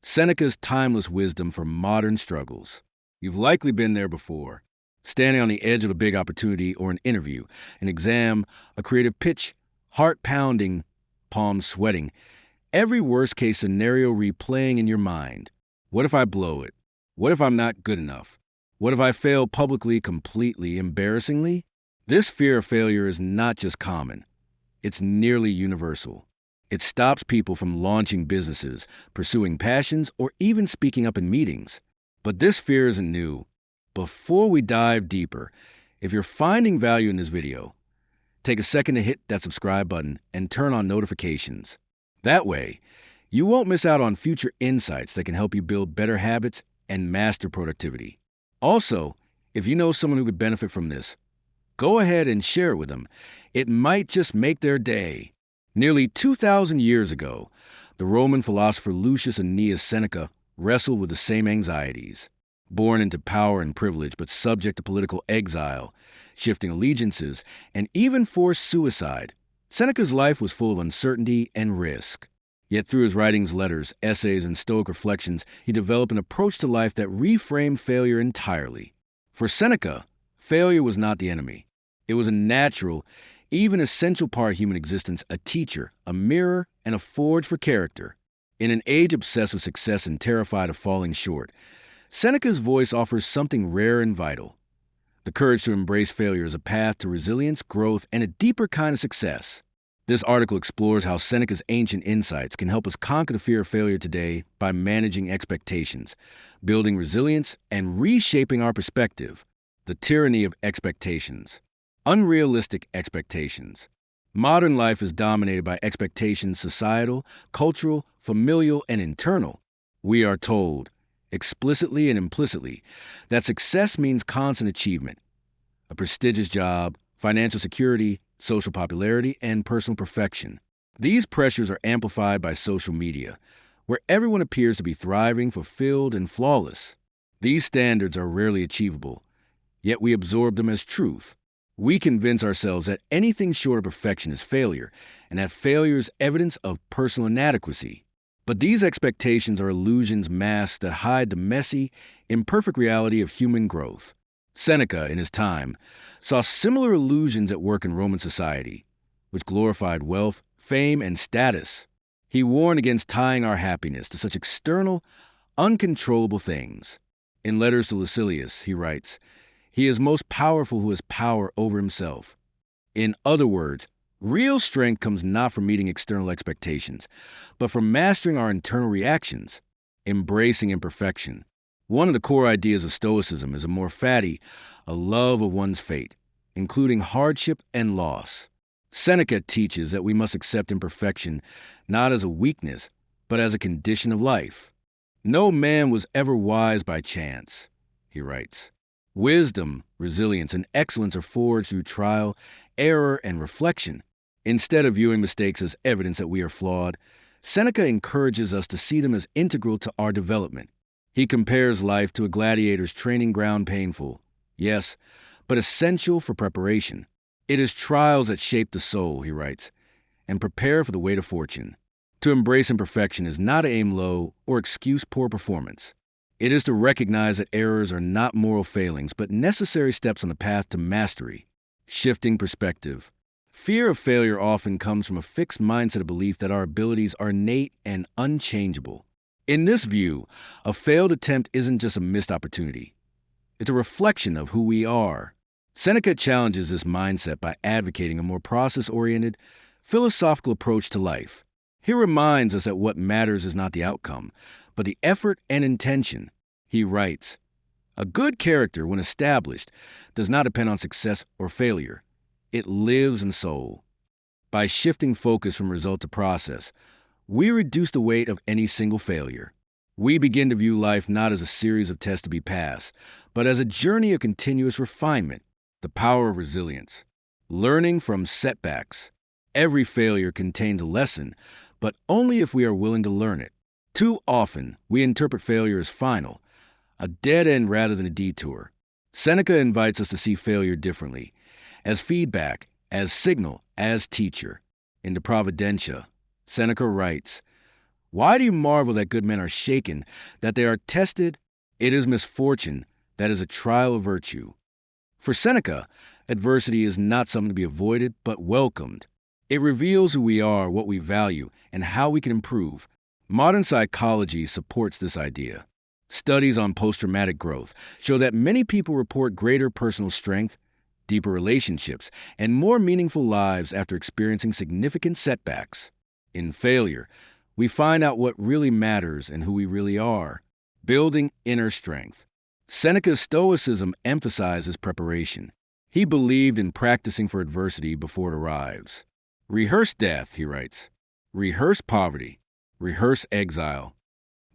Seneca's timeless wisdom for modern struggles. You've likely been there before. Standing on the edge of a big opportunity or an interview, an exam, a creative pitch, heart pounding, palms sweating, every worst case scenario replaying in your mind. What if I blow it? What if I'm not good enough? What if I fail publicly, completely, embarrassingly? This fear of failure is not just common, it's nearly universal. It stops people from launching businesses, pursuing passions, or even speaking up in meetings. But this fear isn't new. Before we dive deeper, if you're finding value in this video, take a second to hit that subscribe button and turn on notifications. That way, you won't miss out on future insights that can help you build better habits and master productivity. Also, if you know someone who could benefit from this, go ahead and share it with them. It might just make their day. Nearly 2,000 years ago, the Roman philosopher Lucius Aeneas Seneca wrestled with the same anxieties. Born into power and privilege, but subject to political exile, shifting allegiances, and even forced suicide, Seneca's life was full of uncertainty and risk. Yet through his writings, letters, essays, and Stoic reflections, he developed an approach to life that reframed failure entirely. For Seneca, failure was not the enemy. It was a natural, even essential part of human existence, a teacher, a mirror, and a forge for character. In an age obsessed with success and terrified of falling short, Seneca's voice offers something rare and vital: the courage to embrace failure as a path to resilience, growth, and a deeper kind of success. This article explores how Seneca's ancient insights can help us conquer the fear of failure today by managing expectations, building resilience, and reshaping our perspective. The tyranny of expectations. Unrealistic expectations. Modern life is dominated by expectations, societal, cultural, familial, and internal. We are told, explicitly and implicitly, that success means constant achievement, a prestigious job, financial security, social popularity, and personal perfection. These pressures are amplified by social media, where everyone appears to be thriving, fulfilled, and flawless. These standards are rarely achievable, yet we absorb them as truth. We convince ourselves that anything short of perfection is failure, and that failure is evidence of personal inadequacy. But these expectations are illusions masked that hide the messy, imperfect reality of human growth. Seneca, in his time, saw similar illusions at work in Roman society, which glorified wealth, fame, and status. He warned against tying our happiness to such external, uncontrollable things. In letters to Lucilius, he writes, "He is most powerful who has power over himself." In other words, real strength comes not from meeting external expectations, but from mastering our internal reactions, embracing imperfection. One of the core ideas of Stoicism is a more fatty, a love of one's fate, including hardship and loss. Seneca teaches that we must accept imperfection not as a weakness, but as a condition of life. No man was ever wise by chance, he writes. Wisdom, resilience, and excellence are forged through trial, error, and reflection. Instead of viewing mistakes as evidence that we are flawed, Seneca encourages us to see them as integral to our development. He compares life to a gladiator's training ground, painful, yes, but essential for preparation. It is trials that shape the soul, he writes, and prepare for the weight of fortune. To embrace imperfection is not to aim low or excuse poor performance. It is to recognize that errors are not moral failings, but necessary steps on the path to mastery. Shifting perspective. Fear of failure often comes from a fixed mindset of belief that our abilities are innate and unchangeable. In this view, a failed attempt isn't just a missed opportunity. It's a reflection of who we are. Seneca challenges this mindset by advocating a more process-oriented, philosophical approach to life. He reminds us that what matters is not the outcome, but the effort and intention. He writes, "A good character, when established, does not depend on success or failure. It lives in soul." By shifting focus from result to process, we reduce the weight of any single failure. We begin to view life not as a series of tests to be passed, but as a journey of continuous refinement. The power of resilience. Learning from setbacks. Every failure contains a lesson, but only if we are willing to learn it. Too often, we interpret failure as final, a dead end rather than a detour. Seneca invites us to see failure differently, as feedback, as signal, as teacher. In De Providentia, Seneca writes, Why do you marvel that good men are shaken, that they are tested? It is misfortune that is a trial of virtue. For Seneca, adversity is not something to be avoided, but welcomed. It reveals who we are, what we value, and how we can improve. Modern psychology supports this idea. Studies on post-traumatic growth show that many people report greater personal strength, deeper relationships, and more meaningful lives after experiencing significant setbacks. In failure, we find out what really matters and who we really are, building inner strength. Seneca's Stoicism emphasizes preparation. He believed in practicing for adversity before it arrives. Rehearse death, he writes. Rehearse poverty. Rehearse exile.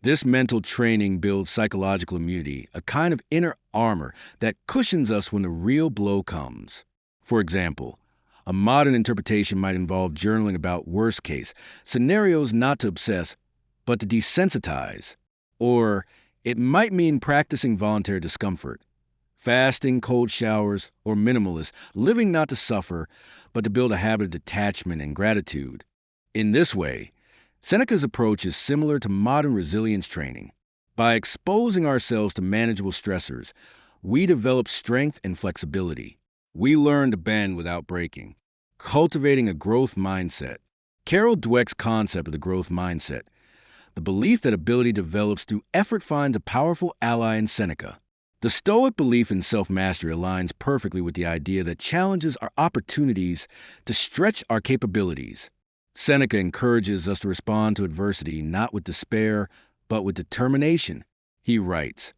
This mental training builds psychological immunity, a kind of inner armor that cushions us when the real blow comes. For example, a modern interpretation might involve journaling about worst-case scenarios, not to obsess, but to desensitize. Or it might mean practicing voluntary discomfort, fasting, cold showers, or minimalist, living not to suffer, but to build a habit of detachment and gratitude. In this way, Seneca's approach is similar to modern resilience training. By exposing ourselves to manageable stressors, we develop strength and flexibility. We learn to bend without breaking, cultivating a growth mindset. Carol Dweck's concept of the growth mindset, the belief that ability develops through effort, finds a powerful ally in Seneca. The Stoic belief in self-mastery aligns perfectly with the idea that challenges are opportunities to stretch our capabilities. Seneca encourages us to respond to adversity not with despair, but with determination. He writes,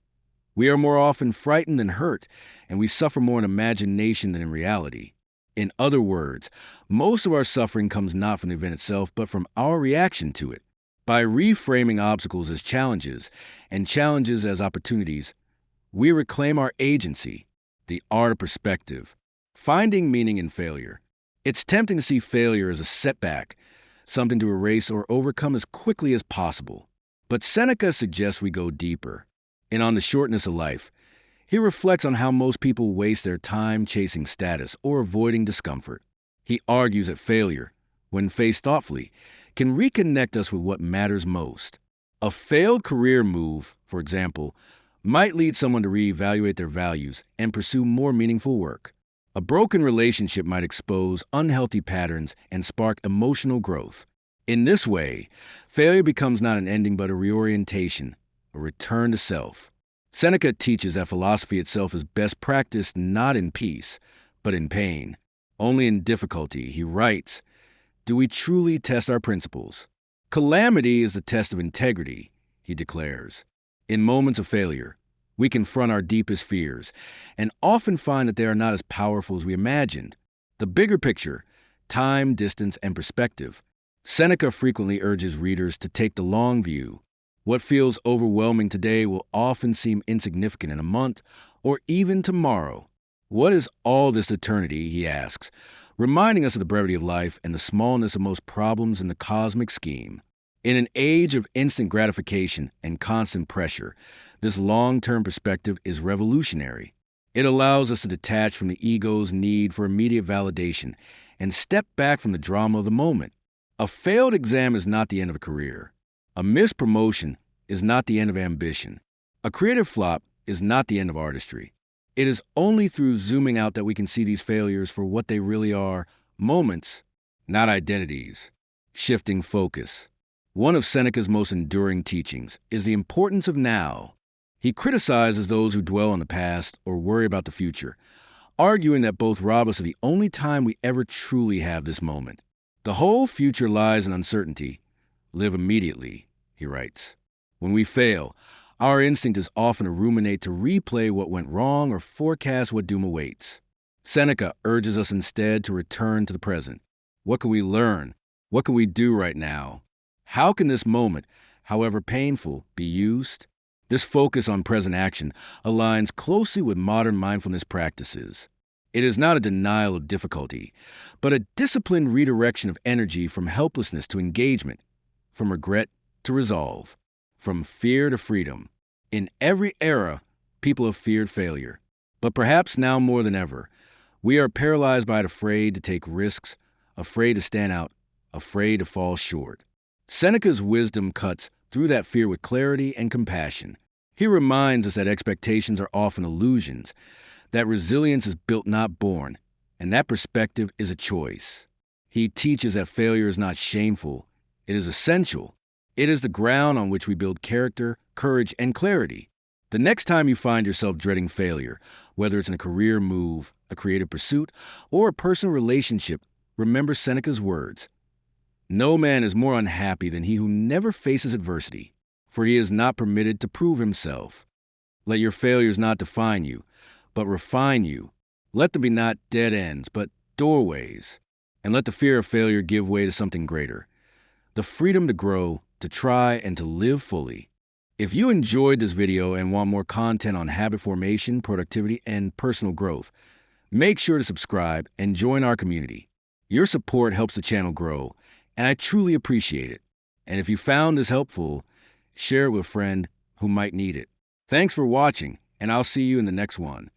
"We are more often frightened than hurt, and we suffer more in imagination than in reality." In other words, most of our suffering comes not from the event itself, but from our reaction to it. By reframing obstacles as challenges and challenges as opportunities, we reclaim our agency, the art of perspective, finding meaning in failure. It's tempting to see failure as a setback, something to erase or overcome as quickly as possible. But Seneca suggests we go deeper. And on the shortness of life, he reflects on how most people waste their time chasing status or avoiding discomfort. He argues that failure, when faced thoughtfully, can reconnect us with what matters most. A failed career move, for example, might lead someone to reevaluate their values and pursue more meaningful work. A broken relationship might expose unhealthy patterns and spark emotional growth. In this way, failure becomes not an ending but a reorientation, a return to self. Seneca teaches that philosophy itself is best practiced not in peace, but in pain. Only in difficulty, he writes, do we truly test our principles. Calamity is the test of integrity, he declares. In moments of failure, we confront our deepest fears and often find that they are not as powerful as we imagined. The bigger picture, time, distance, and perspective. Seneca frequently urges readers to take the long view. What feels overwhelming today will often seem insignificant in a month or even tomorrow. What is all this eternity, he asks, reminding us of the brevity of life and the smallness of most problems in the cosmic scheme. In an age of instant gratification and constant pressure, this long-term perspective is revolutionary. It allows us to detach from the ego's need for immediate validation and step back from the drama of the moment. A failed exam is not the end of a career. A missed promotion is not the end of ambition. A creative flop is not the end of artistry. It is only through zooming out that we can see these failures for what they really are, moments, not identities. Shifting focus. One of Seneca's most enduring teachings is the importance of now. He criticizes those who dwell on the past or worry about the future, arguing that both rob us of the only time we ever truly have this moment. The whole future lies in uncertainty. Live immediately, he writes. When we fail, our instinct is often to ruminate, to replay what went wrong or forecast what doom awaits. Seneca urges us instead to return to the present. What can we learn? What can we do right now? How can this moment, however painful, be used? This focus on present action aligns closely with modern mindfulness practices. It is not a denial of difficulty, but a disciplined redirection of energy from helplessness to engagement, from regret to resolve, from fear to freedom. In every era, people have feared failure, but perhaps now more than ever, we are paralyzed by it, afraid to take risks, afraid to stand out, afraid to fall short. Seneca's wisdom cuts through that fear with clarity and compassion. He reminds us that expectations are often illusions, that resilience is built, not born, and that perspective is a choice. He teaches that failure is not shameful, it is essential. It is the ground on which we build character, courage, and clarity. The next time you find yourself dreading failure, whether it's in a career move, a creative pursuit, or a personal relationship, remember Seneca's words. No man is more unhappy than he who never faces adversity, for he is not permitted to prove himself. Let your failures not define you, but refine you. Let them be not dead ends, but doorways. And let the fear of failure give way to something greater, the freedom to grow, to try, and to live fully. If you enjoyed this video and want more content on habit formation, productivity, and personal growth, make sure to subscribe and join our community. Your support helps the channel grow, and I truly appreciate it. And if you found this helpful, share it with a friend who might need it. Thanks for watching, and I'll see you in the next one.